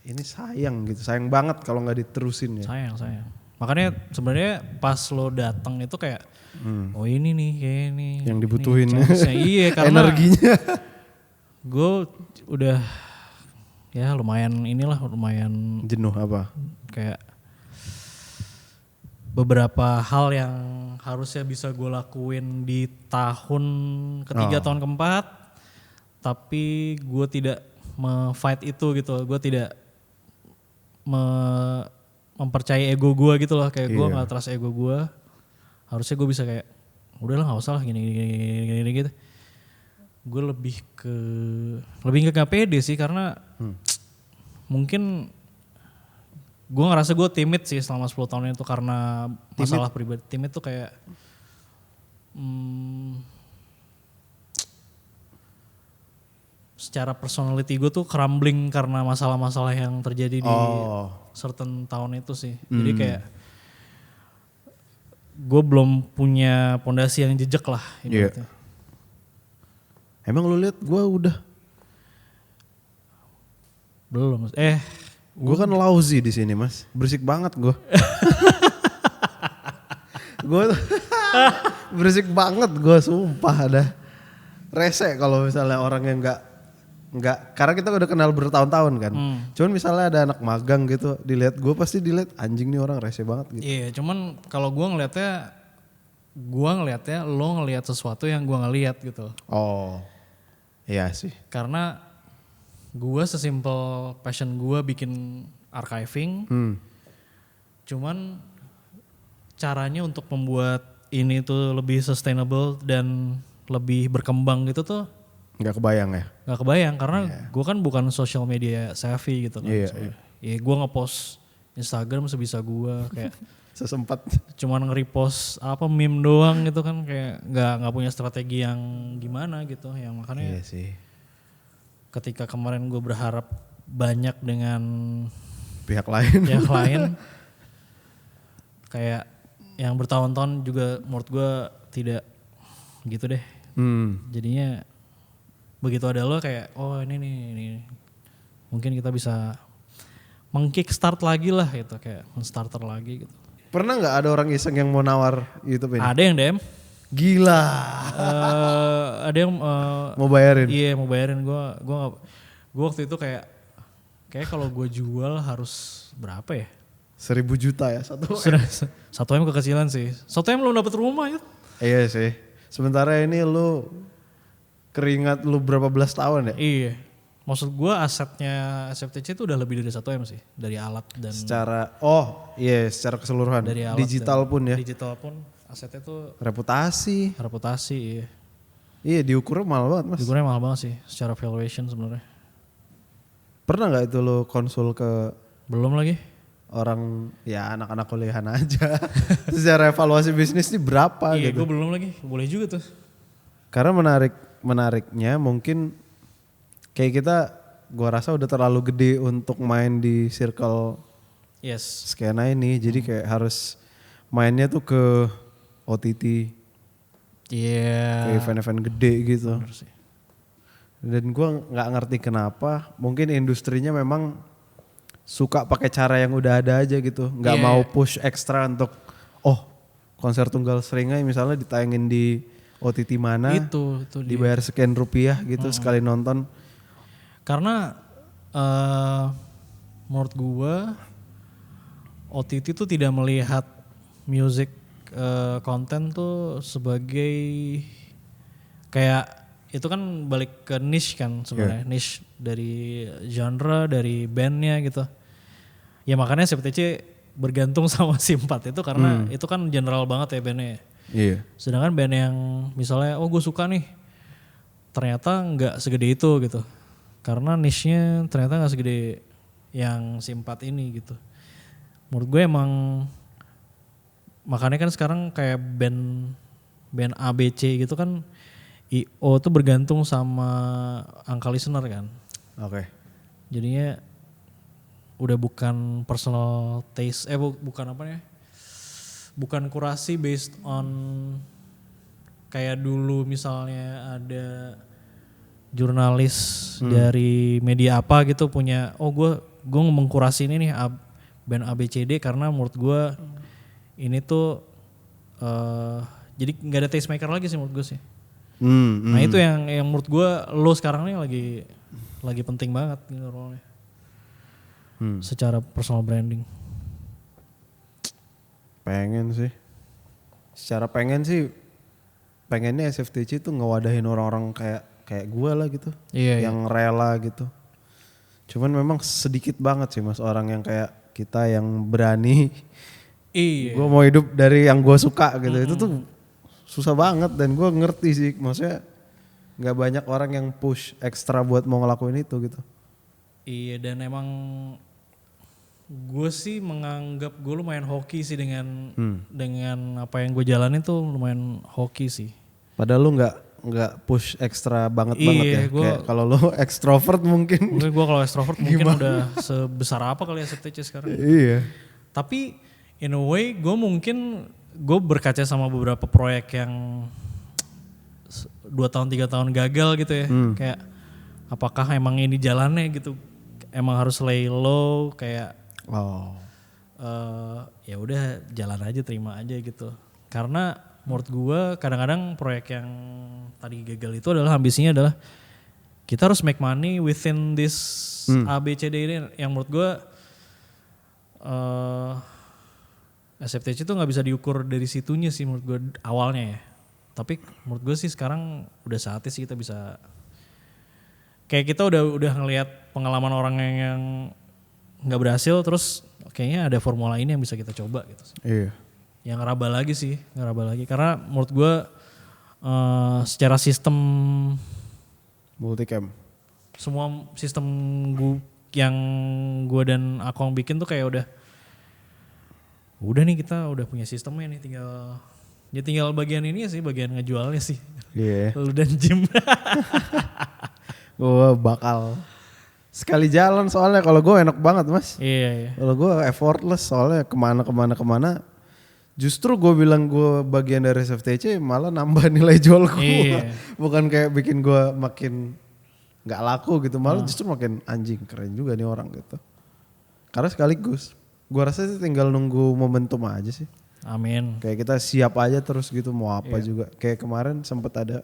ini sayang gitu, sayang banget kalau nggak diterusin ya. Sayang. Makanya sebenarnya pas lo datang itu kayak oh ini nih kayak ini. Yang dibutuhin. Iya karena energinya. Gue udah ya lumayan jenuh apa? Kayak beberapa hal yang harusnya bisa gue lakuin di tahun ketiga tahun keempat, tapi gue tidak me-fight itu gitu. Gue tidak mempercayai ego gue gitu loh, kayak gue nggak trust ego gue. Harusnya gue bisa kayak udahlah nggak usah lah gini gitu. Gue lebih ke nggak pede sih karena mungkin gue ngerasa gue timid sih selama 10 tahun itu karena masalah pribadi. Timid tuh kayak secara personality gue tuh crumbling karena masalah-masalah yang terjadi di certain tahun itu sih. Jadi kayak gue belum punya pondasi yang jejak lah. Emang lu lihat gue udah? Belum. Gue kan lousy di sini mas, berisik banget gue. Gue berisik banget gue, sumpah dah. Rese kalau misalnya orang yang nggak, karena kita udah kenal bertahun-tahun kan. Cuman misalnya ada anak magang gitu, dilihat gue pasti dilihat anjing nih orang rese banget gitu. Iya, cuman kalau gue ngelihatnya lo ngelihat sesuatu yang gue ngelihat gitu. Oh, iya sih. Karena gue sesimpel passion gue bikin archiving, cuman caranya untuk membuat ini tuh lebih sustainable dan lebih berkembang gitu tuh nggak kebayang ya? Nggak kebayang karena gue kan bukan social media savvy gitu kan. Ya gue ngepost Instagram sebisa gue kayak sesempat. Cuman nge-repost meme doang gitu kan, kayak nggak punya strategi yang gimana gitu. Yang makanya ketika kemarin gue berharap banyak dengan pihak lain kayak yang bertahun-tahun juga menurut gue tidak gitu deh. Jadinya begitu ada lo kayak ini mungkin kita bisa meng-kickstart lagi lah gitu, kayak men-starter lagi gitu. Pernah nggak ada orang iseng yang mau nawar YouTube ini? Ada yang DM. Gila. Ada yang mau bayarin. Iya mau bayarin. Gue waktu itu kayak kalau gue jual harus berapa ya? 1.000 juta ya 1 M kekecilan sih. 1 M belum dapet rumah ya. Iya sih. Sementara ini lu keringat lu berapa belas tahun ya? Iya. Maksud gue asetnya SFTC itu udah lebih dari 1 M sih. Dari alat dan secara secara keseluruhan. Dari alat digital pun ya. Digital pun asetnya tuh reputasi iya. Iya diukurnya mahal banget mas. Diukurnya mahal banget sih secara valuation sebenarnya. Pernah gak itu lo konsul ke? Belum lagi. Orang ya anak-anak kuliahan aja. Secara evaluasi bisnis ini berapa gitu. Iya gue belum lagi, boleh juga tuh. Karena menariknya mungkin kayak kita gua rasa udah terlalu gede untuk main di circle skena ini. Jadi kayak harus mainnya tuh ke OTT Iya. Kayak event-event gede gitu. Bener sih. Dan gue nggak ngerti kenapa, mungkin industrinya memang suka pakai cara yang udah ada aja gitu, nggak Iya, mau iya. push ekstra untuk konser tunggal Seringai misalnya ditayangin di OTT mana, Itu dia. dibayar sekian rupiah gitu sekali nonton. Karena menurut gua OTT tuh tidak melihat music konten tuh sebagai kayak itu kan balik ke niche kan sebenarnya, niche dari genre, dari bandnya gitu. Ya makanya SFTC bergantung sama Simpat itu karena itu kan general banget ya bandnya. Iya. Sedangkan band yang misalnya gue suka nih ternyata nggak segede itu gitu. Karena niche-nya ternyata nggak segede yang Simpat ini gitu. Menurut gue emang makanya kan sekarang kayak band ABC gitu kan IO tuh bergantung sama angka listener kan. Oke. Jadinya udah bukan personal taste, bukan apa ya, bukan kurasi based on kayak dulu misalnya ada jurnalis dari media apa gitu punya, gue mengkurasi ini nih band ABCD karena menurut gue ini tuh jadi nggak ada taste maker lagi sih menurut gue sih. Nah itu yang menurut gue lo sekarang nih lagi penting banget gitu role-nya. Secara personal branding. Pengen sih. Secara pengennya SFTC tuh ngewadahin orang-orang kayak gue lah gitu. Iya, yang rela gitu. Cuman memang sedikit banget sih mas orang yang kayak kita yang berani. Iya. Gue mau hidup dari yang gue suka gitu. Itu tuh susah banget dan gue ngerti sih. Maksudnya gak banyak orang yang push ekstra buat mau ngelakuin itu gitu. Iya dan emang gue sih menganggap gue lumayan hoki sih dengan apa yang gue jalanin tuh lumayan hoki sih. Padahal lu nggak push ekstra banget ya. Iya, Kayak kalau lu ekstrovert mungkin. Mungkin gue kalau extrovert mungkin udah sebesar apa kali ya SFTC sekarang. Iya. Tapi in a way gue berkaca sama beberapa proyek yang 2 tahun 3 tahun gagal gitu ya. Kayak apakah emang ini jalannya gitu. Emang harus lay low kayak ya udah jalan aja terima aja gitu. Karena menurut gue kadang-kadang proyek yang tadi gagal itu adalah ambisinya adalah kita harus make money within this ABCD ini yang menurut gue SFTC itu nggak bisa diukur dari situnya sih menurut gue awalnya ya. Tapi menurut gue sih sekarang udah saatnya sih kita bisa kayak kita udah ngelihat pengalaman orang yang nggak berhasil terus kayaknya ada formula ini yang bisa kita coba gitu sih. Iya. Yang ngeraba lagi karena menurut gue secara sistem Multicam. semua sistem yang gue dan Akong bikin tuh kayak udah nih kita udah punya sistemnya nih tinggal bagian ini sih bagian ngejualnya sih. Iya. Lu dan Jim. Gue bakal sekali jalan soalnya kalau gue enak banget mas. Iya. Kalau gue effortless soalnya kemana. Justru gue bilang gue bagian dari SFTC malah nambah nilai jual gue. Iya. Bukan kayak bikin gue makin nggak laku gitu. Malah justru makin anjing keren juga nih orang gitu. Karena sekaligus gue rasa sih tinggal nunggu momentum aja sih. Amin. Kayak kita siap aja terus gitu mau apa juga. Kayak kemarin sempet ada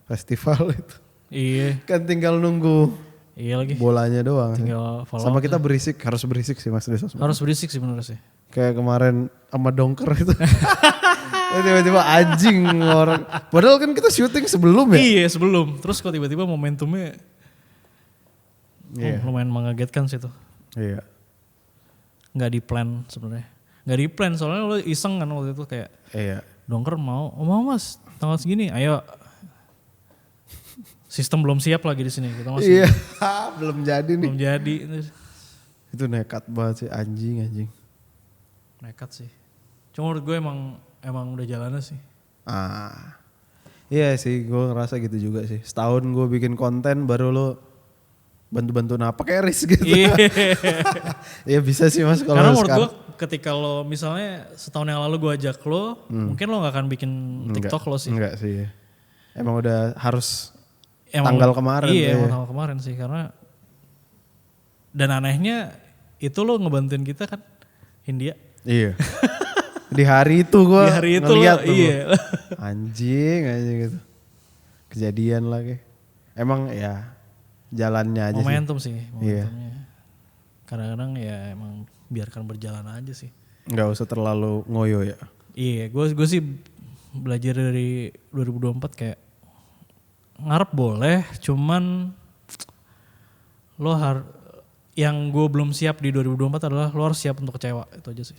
festival itu. Iya. Kan tinggal nunggu Iya lagi. bolanya doang. Tinggal follow Sama up kita harus berisik sih mas di sosmed. harus berisik sih bener sih. Kayak kemarin sama Dongker itu. Tiba-tiba anjing orang. Padahal kan kita syuting sebelum ya. Iya sebelum. Terus kok tiba-tiba momentumnya lumayan mengagetkan sih tuh. Iya. Nggak di plan sebenarnya. Nggak di plan soalnya lo iseng kan waktu itu kayak Iya. Dongker mau mas tanggal segini ayo. Sistem belum siap lagi di sini kita masih Iya. Belum jadi nih. belum jadi. Itu nekat banget sih anjing. Nekat sih. Cuma menurut gue emang udah jalannya sih. Iya sih gue ngerasa gitu juga sih. Setahun gue bikin konten baru lo bantu-bantu napak kayak Riz gitu. Iya. Iya bisa sih mas kalau Karena menurut sekarang. gue ketika lo misalnya setahun yang lalu gue ajak lo, mungkin lo gak akan bikin TikTok lo sih. Enggak sih. Emang udah harus Emang, tanggal kemarin. Iya emang tanggal kemarin sih karena. Dan anehnya itu lo ngebantuin kita kan Hindia. Iya. Di hari itu gue ngeliat tuh. Iya. Anjing gitu. Kejadian lagi. Emang ya jalannya aja momentum sih. Momentumnya. Kadang-kadang ya emang biarkan berjalan aja sih. Nggak usah terlalu ngoyo ya. Iya, gue sih belajar dari 2024 kayak ngarep boleh, cuman lo yang gue belum siap di 2024 adalah lo harus siap untuk kecewa, itu aja sih.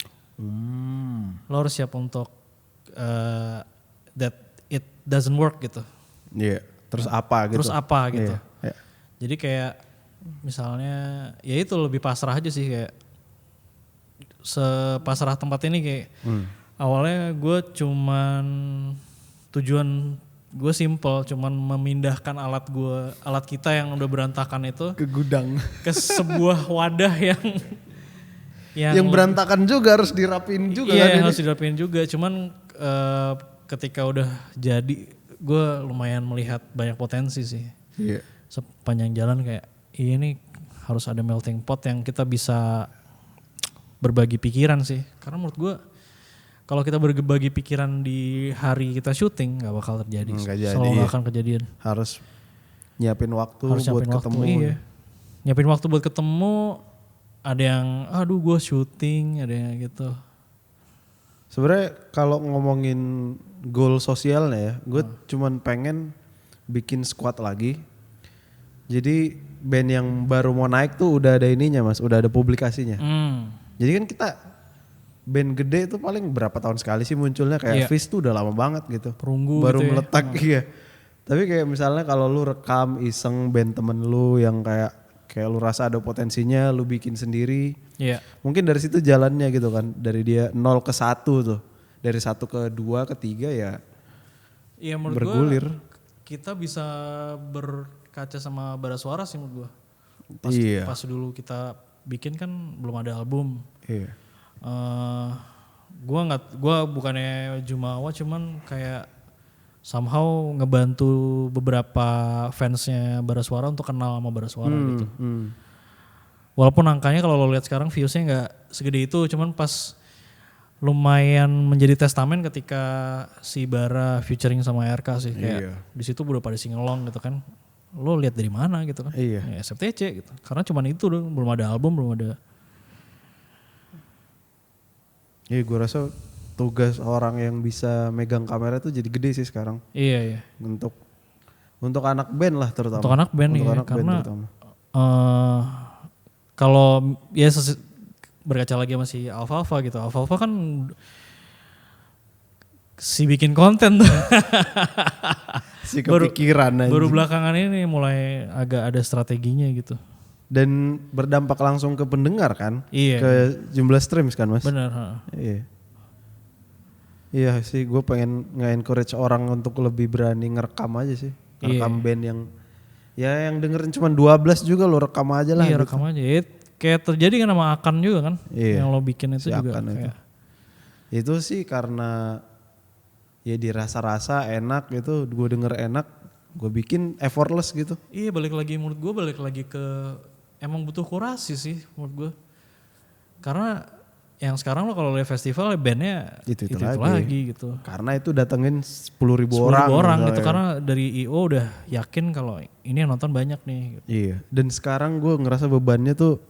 Lo harus siap untuk that it doesn't work gitu. Iya. Terus apa gitu? Iya. Iya. Jadi kayak misalnya ya itu lebih pasrah aja sih kayak sepasrah tempat ini kayak awalnya gue tujuan gue simple cuman memindahkan alat kita yang udah berantakan itu ke gudang, ke sebuah wadah yang berantakan juga harus dirapin juga iya, kan yang ini? harus dirapin juga cuman ketika udah jadi gue lumayan melihat banyak potensi sih. Iya. Sepanjang jalan kayak ini harus ada melting pot yang kita bisa berbagi pikiran sih. Karena menurut gue kalau kita berbagi pikiran di hari kita syuting gak bakal terjadi. Selalu gak akan kejadian. Harus nyiapin waktu harus buat nyiapin ketemu. Iya. Nyiapin waktu buat ketemu. Ada yang aduh gue syuting, ada yang gitu. Sebenarnya kalau ngomongin goal sosialnya ya, gue cuman pengen bikin squad lagi. Jadi band yang baru mau naik tuh udah ada ininya mas, udah ada publikasinya. Jadi kan kita band gede itu paling berapa tahun sekali sih munculnya, kayak Fizz tuh udah lama banget gitu. Perunggu baru gitu meletak iya. Tapi kayak misalnya kalau lu rekam iseng band temen lu yang kayak lu rasa ada potensinya, lu bikin sendiri. Iya. Mungkin dari situ jalannya gitu kan, dari dia 0 ke 1 tuh. Dari 1 ke 2 ke 3 ya iya, menurut bergulir. Kita bisa berkaca sama Bara Suara sih menurut gue. Pas dulu kita bikin kan belum ada album. Iya. Gua bukannya jumawa cuman kayak somehow ngebantu beberapa fansnya Bara Suara untuk kenal sama Bara Suara gitu. Walaupun angkanya kalau lo lihat sekarang viewsnya nggak segede itu, cuman pas lumayan menjadi testamen ketika si Bara featuring sama RK sih kayak di situ udah pada singelong gitu kan. Lo lihat dari mana gitu kan? Iya. Ya, SFTC gitu. Karena cuman itu dong, belum ada album, belum ada. Iya, gue rasa tugas orang yang bisa megang kamera tuh jadi gede sih sekarang. Iya. Untuk anak band lah terutama. Untuk anak band ya, karena kalau ya berkaca lagi sama si Alfalfa gitu. Alfalfa kan si bikin konten tuh. Si kepikiran aja. Baru belakangan ini mulai agak ada strateginya gitu. Dan berdampak langsung ke pendengar kan? Iya. Ke jumlah streams kan mas? Benar. Iya sih, gue pengen nge-encourage orang untuk lebih berani ngerekam aja sih. Ngerekam band yang dengerin cuma 12 juga lo rekam aja lah. Iya, gitu. rekam aja. Kayak terjadi kan sama Akan juga kan? Iya. Yang lo bikin itu si juga. Akan itu sih karena ya dirasa-rasa enak gitu, gue denger enak, gue bikin effortless gitu. Iya, menurut gue balik lagi ke emang butuh kurasi sih menurut gue. Karena yang sekarang lo kalau lihat festival bandnya itu lagi gitu. Karena itu datengin 10.000 orang gitu. Karena dari IO udah yakin kalau ini yang nonton banyak nih. Gitu. Iya. Dan sekarang gue ngerasa bebannya tuh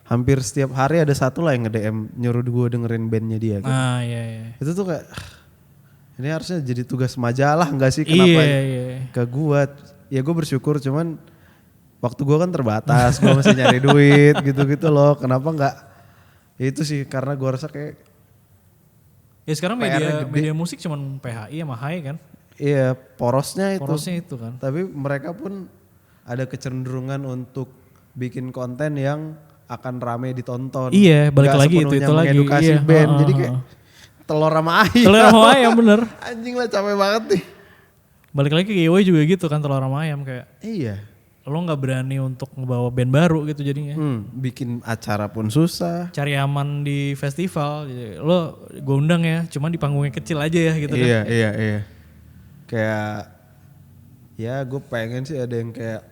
hampir setiap hari ada satu lah yang nge-DM nyuruh gue dengerin bandnya dia. Gitu. Iya. Itu tuh kayak ini harusnya jadi tugas majalah nggak sih? Kenapa ke gue? Ya gue bersyukur cuman waktu gue kan terbatas. Gue masih nyari duit gitu-gitu loh. Kenapa nggak? Ya itu sih karena gue rasa kayak ya sekarang media musik cuman PHI sama HI kan. Iya, porosnya itu kan. Tapi mereka pun ada kecenderungan untuk bikin konten yang akan rame ditonton. Iya, balik lagi itu lagi. Edukasi band. Jadi kayak telur sama ayam. Telur sama ayam bener. Anjing lah, capek banget nih. Balik lagi ke Giveaway juga gitu kan, telur sama ayam kayak. Iya. lo nggak berani untuk ngebawa band baru gitu jadinya. Bikin acara pun susah. Cari aman di festival, jadi lo gue undang ya, cuman di panggungnya kecil aja ya gitu kan. Iya. Kayak ya gue pengen sih ada yang kayak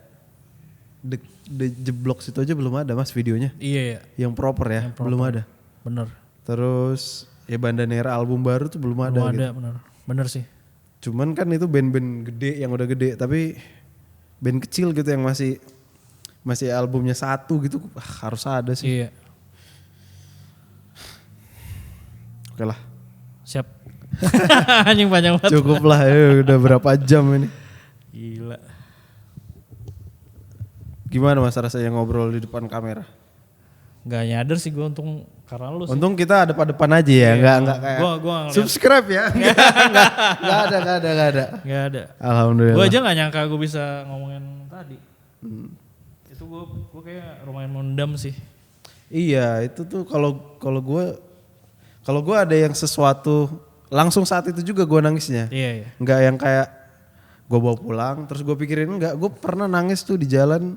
The Jeblok situ aja belum ada mas videonya. Iya. Yang proper ya, belum ada. Bener. Terus ya Bandanera album baru tuh belum ada. Belum ada, gitu. bener sih. Cuman kan itu band-band gede yang udah gede, tapi band kecil gitu yang masih albumnya satu gitu harus ada sih. Iya. Oke lah. Siap. Anjing panjang banget. Cukup lah ya, udah berapa jam ini. Gila. Gimana mas rasanya ngobrol di depan kamera? Gak nyadar sih gue untung karena lu sih. Untung kita depan aja ya, nggak kayak Gua subscribe ya. Nggak ada. Gak ada. Alhamdulillah. Gue aja gak nyangka gue bisa ngomongin tadi. Itu gue kayak lumayan mendam sih. Iya itu tuh kalau gue ada yang sesuatu langsung saat itu juga gue nangisnya. Iya. Nggak yang kayak gue bawa pulang terus gue pikirin enggak. Gue pernah nangis tuh di jalan.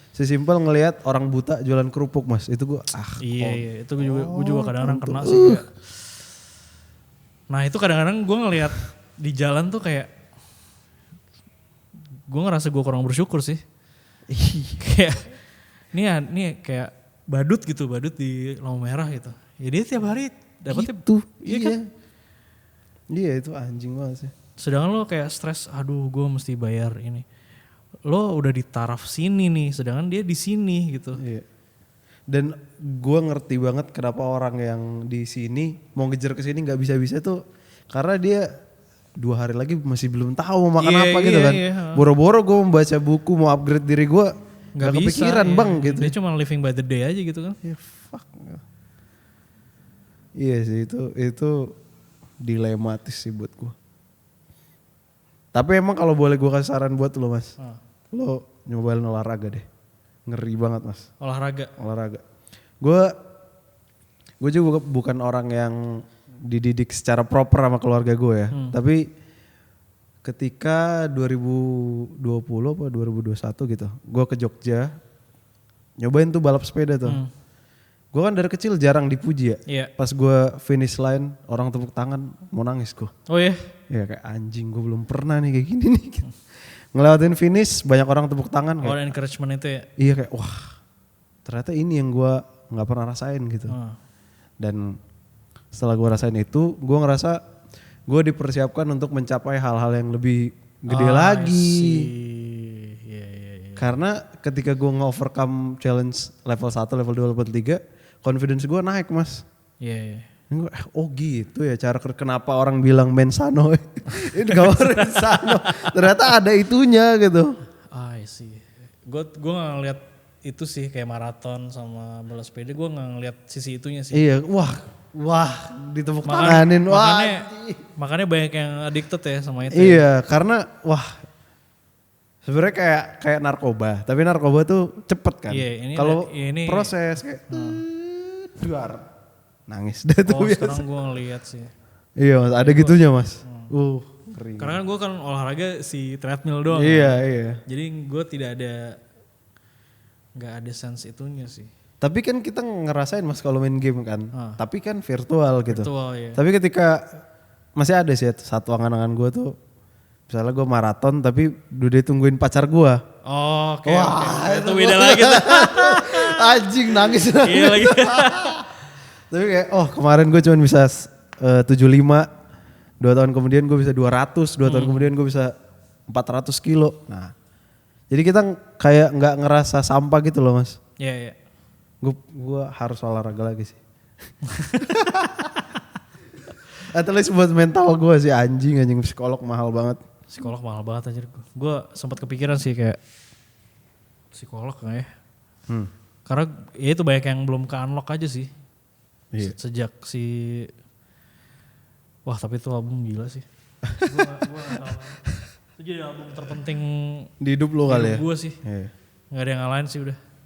Sesimpel ngelihat orang buta jualan kerupuk mas, itu gue Iya, itu gue juga kadang-kadang kena sih kayak. Nah itu kadang-kadang gue ngelihat di jalan tuh kayak, gue ngerasa gue kurang bersyukur sih. Kayak, ini kayak badut di lampu merah gitu. Ya dia tiap hari dapetnya gitu. Iya kan? Iya itu anjing banget sih. Sedangkan lo kayak stres, aduh gue mesti bayar ini. Lo udah di taraf sini nih, sedangkan dia di sini gitu. Iya. Dan gue ngerti banget kenapa orang yang di sini mau ngejar ke sini nggak bisa tuh karena dia 2 hari lagi masih belum tahu mau makan apa gitu kan. Boro-boro gue membaca buku mau upgrade diri gue nggak kepikiran bang gitu. Dia cuma living by the day aja gitu kan. Ya fuck. Iya sih itu dilematis sih buat gue. Tapi emang kalau boleh gue kasih saran buat lo mas, lo nyobain olahraga deh, ngeri banget mas. Olahraga. Gue juga bukan orang yang dididik secara proper sama keluarga gue ya, tapi ketika 2020 apa 2021 gitu, gue ke Jogja, nyobain tuh balap sepeda tuh. Gue kan dari kecil jarang dipuji ya. Iya. Pas gue finish line orang tepuk tangan mau nangis gue. Oh iya? Ya kayak anjing gue belum pernah nih kayak gini nih. Ngelewatin finish banyak orang tepuk tangan. Oh encouragement itu ya? Iya kayak wah ternyata ini yang gue gak pernah rasain gitu. Dan setelah gue rasain itu gue ngerasa gue dipersiapkan untuk mencapai hal-hal yang lebih gede lagi. Karena ketika gue nge-overcome challenge level 1, level 2, level 3 confidence gue naik mas. Iya. Oh gitu ya cara kenapa orang bilang mensano. Ini gak mensano. Ternyata ada itunya gitu. I see. Gue gak ngeliat itu sih kayak maraton sama bola sepeda gue gak ngeliat sisi itunya sih. Iya wah ditepuk tanganin. Makanya banyak yang addicted ya sama itu. Iya karena sebenarnya kayak narkoba. Tapi narkoba tuh cepet kan. Iya, kalau proses kayak duar nangis deh tuh biasa. Sekarang gue ngeliat sih. Iya mas, ada gitunya mas. Kering. Karena kan gue kan olahraga si treadmill doang. Iya. Jadi gue nggak ada sense itunya sih. Tapi kan kita ngerasain mas kalau main game kan. Tapi kan virtual gitu. Iya. Tapi ketika masih ada sih satu angan-angan gue tuh. Misalnya gue maraton tapi udah ditungguin pacar gue. Oh oke. Itu beda lagi tuh. Anjing nangis. Iya lagi. Tapi kayak kemarin gue cuma bisa 75. 2 tahun kemudian gue bisa 200. 2 tahun kemudian gue bisa 400 kilo. Nah jadi kita kayak gak ngerasa sampah gitu loh mas. Iya. Gue harus olahraga lagi sih. At least buat mental gue sih anjing psikolog mahal banget. Psikolog mahal banget anjir. Gue sempat kepikiran sih kayak psikolog gak ya? Karena ya itu banyak yang belum ke-unlock aja sih. Iya. Sejak wah tapi itu album gila sih. Gue gak tau. Itu jadi album terpenting di hidup lo kali ya? Gue sih. Iya. Gak ada yang ngalahin sih udah.